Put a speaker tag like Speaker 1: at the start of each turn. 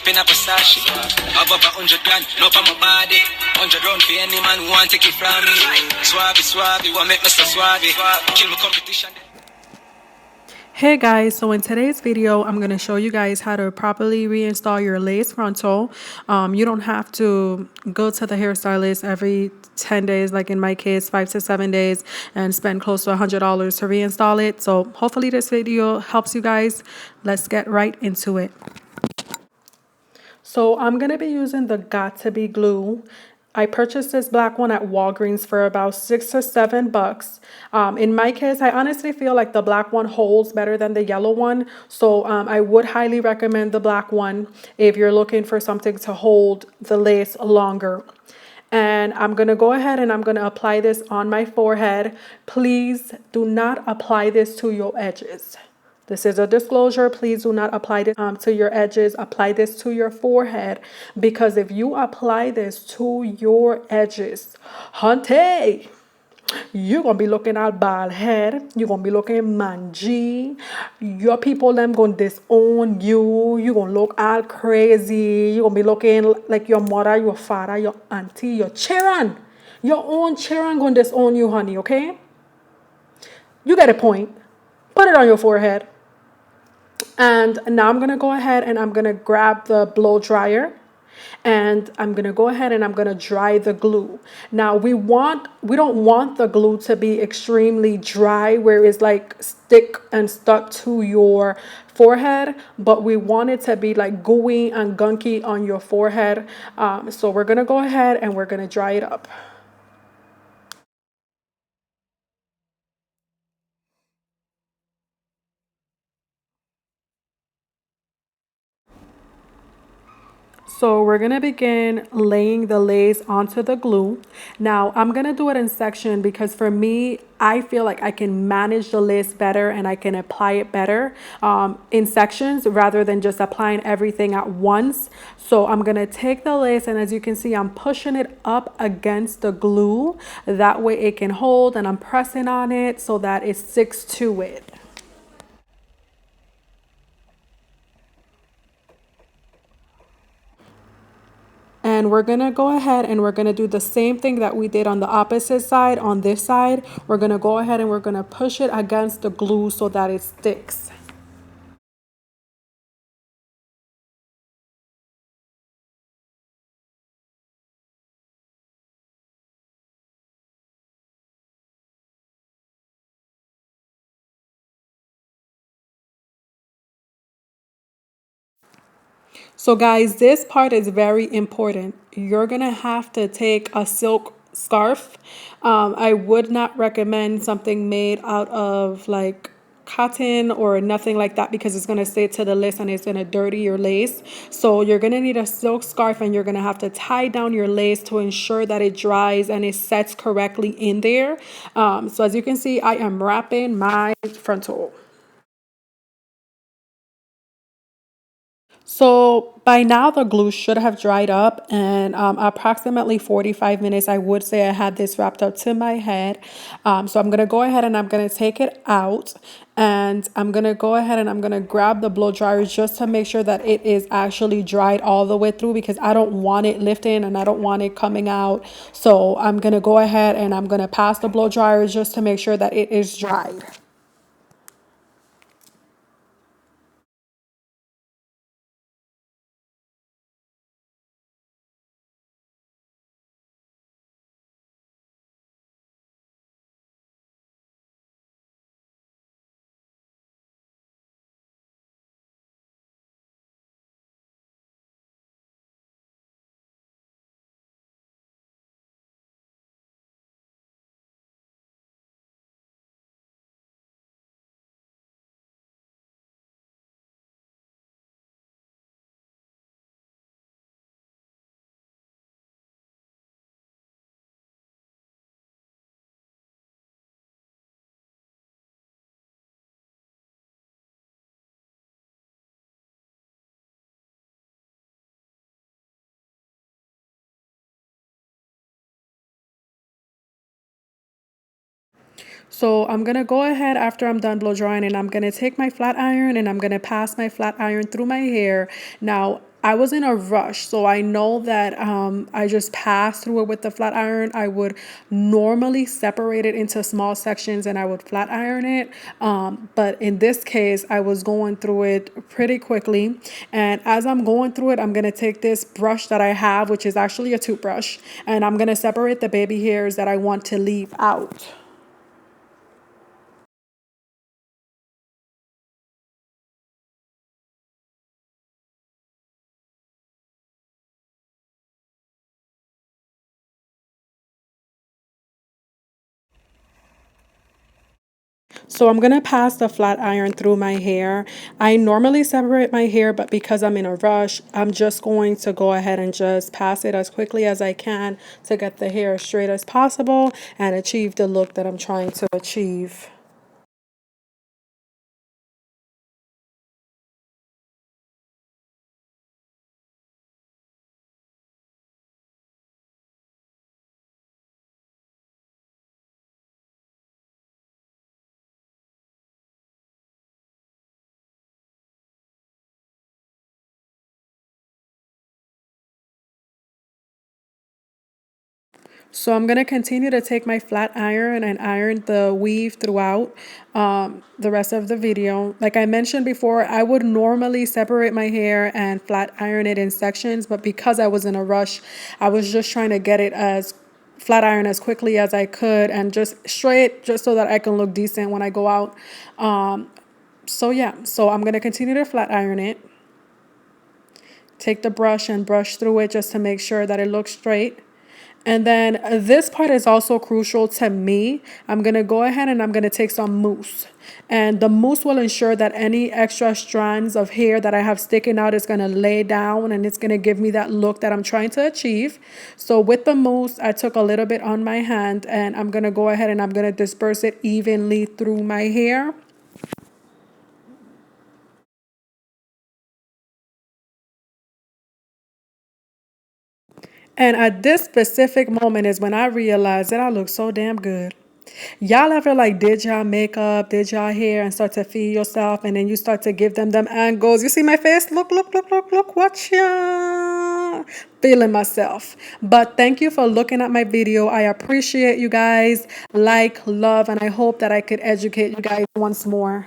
Speaker 1: Pin up a sash, above 100 grand, no for my body. 100 round for any man who want to take it from me. Swabby, want make Mr. Swabby. Kill my competition.
Speaker 2: Hey guys, so in today's video, I'm going to show you guys how to properly reinstall your lace frontal. You don't have to go to the hairstylist every 10 days, like in my case, 5 to 7 days, and spend close to $100 to reinstall it. So hopefully this video helps you guys. Let's get right into it. So I'm going to be using the Got To Be glue. I purchased this black one at Walgreens for about $6 to $7. In my case, I honestly feel like the black one holds better than the yellow one. So I would highly recommend the black one if you're looking for something to hold the lace longer. And I'm going to go ahead and I'm going to apply this on my forehead. Please do not apply this to your edges. This is a disclosure. Please do not apply this to your edges. Apply this to your forehead, because if you apply this to your edges, hunty, you're going to be looking at bald head. You're going to be looking mangy. Your people, them going to disown you. You're going to look all crazy. You're going to be looking like your mother, your father, your auntie, your children. Your own children going to disown you, honey, okay? You get a point. Put it on your forehead. And now I'm going to go ahead and I'm going to grab the blow dryer, and I'm going to go ahead and I'm going to dry the glue. Now we don't want the glue to be extremely dry where it's like stick and stuck to your forehead, but we want it to be like gooey and gunky on your forehead. So we're going to go ahead and we're going to dry it up. So we're going to begin laying the lace onto the glue. Now I'm going to do it in section because for me, I feel like I can manage the lace better and I can apply it better in sections rather than just applying everything at once. So I'm going to take the lace, and as you can see, I'm pushing it up against the glue. That way it can hold, and I'm pressing on it so that it sticks to it. And we're going to go ahead and we're going to do the same thing that we did on the opposite side. On this side, we're going to go ahead and we're going to push it against the glue so that it sticks. So guys, this part is very important. You're going to have to take a silk scarf. I would not recommend something made out of like cotton or nothing like that, because it's going to stay to the lace and it's going to dirty your lace. So you're going to need a silk scarf, and you're going to have to tie down your lace to ensure that it dries and it sets correctly in there. So as you can see, I am wrapping my frontal. So by now the glue should have dried up, and approximately 45 minutes, I would say I had this wrapped up to my head. So I'm going to go ahead and I'm going to take it out, and I'm going to go ahead and I'm going to grab the blow dryer just to make sure that it is actually dried all the way through, because I don't want it lifting and I don't want it coming out. So I'm going to go ahead and I'm going to pass the blow dryer just to make sure that it is dried. So I'm going to go ahead after I'm done blow drying, and I'm going to take my flat iron and I'm going to pass my flat iron through my hair. Now, I was in a rush, so I know that I just passed through it with the flat iron. I would normally separate it into small sections and I would flat iron it. But in this case, I was going through it pretty quickly. And as I'm going through it, I'm going to take this brush that I have, which is actually a toothbrush, and I'm going to separate the baby hairs that I want to leave out. So I'm gonna pass the flat iron through my hair. I normally separate my hair, but because I'm in a rush, I'm just going to go ahead and just pass it as quickly as I can to get the hair as straight as possible and achieve the look that I'm trying to achieve. So I'm going to continue to take my flat iron and iron the weave throughout the rest of the video. Like I mentioned before, I would normally separate my hair and flat iron it in sections, but because I was in a rush, I was just trying to get it as flat iron as quickly as I could and just straight just so that I can look decent when I go out. So yeah, so I'm going to continue to flat iron it. Take the brush and brush through it just to make sure that it looks straight. And then this part is also crucial to me. I'm going to go ahead and I'm going to take some mousse. And the mousse will ensure that any extra strands of hair that I have sticking out is going to lay down and it's going to give me that look that I'm trying to achieve. So with the mousse, I took a little bit on my hand and I'm going to go ahead and I'm going to disperse it evenly through my hair. And at this specific moment is when I realized that I look so damn good. Y'all ever like did y'all makeup, did y'all hair, and start to feel yourself, and then you start to give them angles. You see my face? Look, watch ya. Feeling myself. But thank you for looking at my video. I appreciate you guys. Like, love, and I hope that I could educate you guys once more.